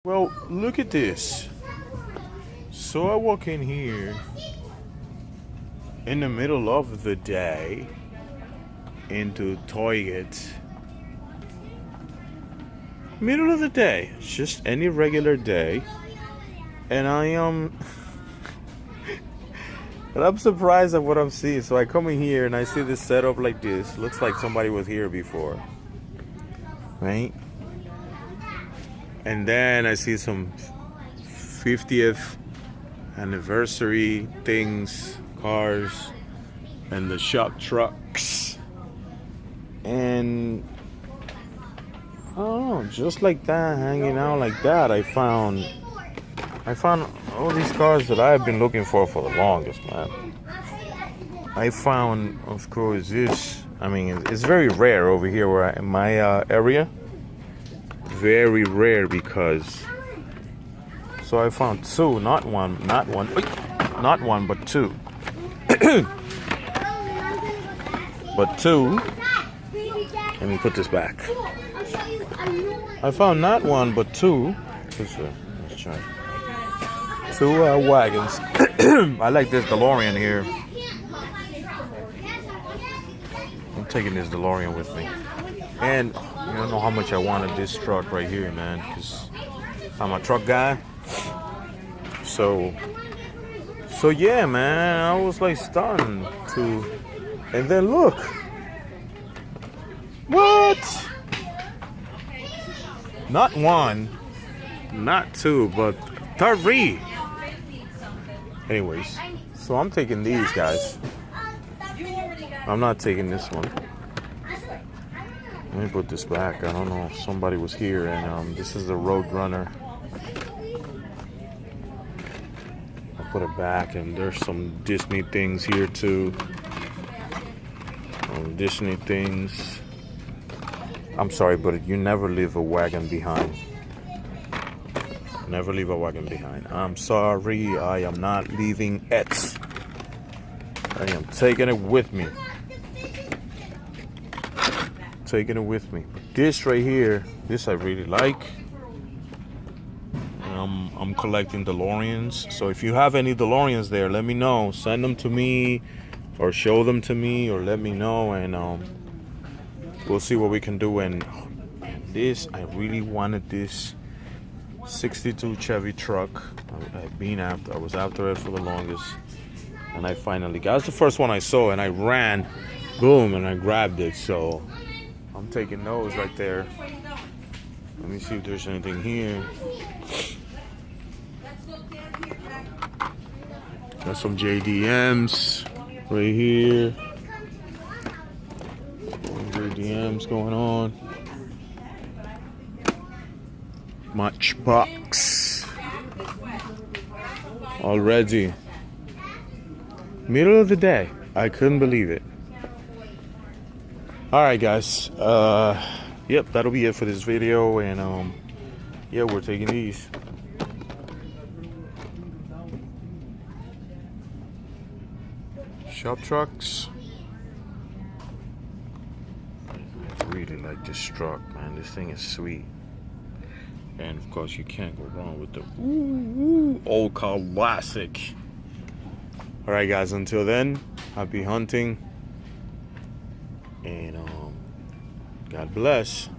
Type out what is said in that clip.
Well, look at this. So I walk in here in the middle of the day into Target. Middle of the day, just any regular day, and and I'm surprised at what I'm seeing. So I come in here and I see this setup like this. Looks like somebody was here before, right? And then I see some 50th anniversary things, cars, and the shop trucks. And I don't know, just like that, hanging out like that, I found all these cars that I've been looking for the longest, man. I found, of course, this. I mean, it's very rare over here where in my area. Very rare because. So I found two, not one, but two. But two. Let me put this back. I found not one, but two. Let's try. Two wagons. I like this DeLorean here. I'm taking this DeLorean with me. And you don't know how much I wanted this truck right here, man. Because I'm a truck guy. So yeah, man. I was like stunned to. And then look. What? Not one, not two, but three. Anyways, so I'm taking these guys. I'm not taking this one. Let me put this back. I don't know if somebody was here, and this is the Road Runner. I put it back, and there's some Disney things here too. Disney things. I'm sorry, but you never leave a wagon behind. Never leave a wagon behind. I'm sorry, I am not leaving it. I am taking it with me. Taking it with me. But this right here, this I really like. I'm collecting DeLoreans. So if you have any DeLoreans there, let me know. Send them to me, or show them to me, or let me know, and we'll see what we can do. And this, I really wanted this 62 Chevy truck. I was after it for the longest, and I finally got. It's the first one I saw, and I ran, boom, and I grabbed it. So I'm taking those right there. Let me see if there's anything here. Got some JDMs right here. JDMs going on. Matchbox. Already. Middle of the day. I couldn't believe it. Alright, guys. Yep, that'll be it for this video. And yeah, we're taking these. Shop trucks. I really like this truck, man. This thing is sweet. And of course, you can't go wrong with the old classic. All right, guys. Until then, happy hunting, and God bless.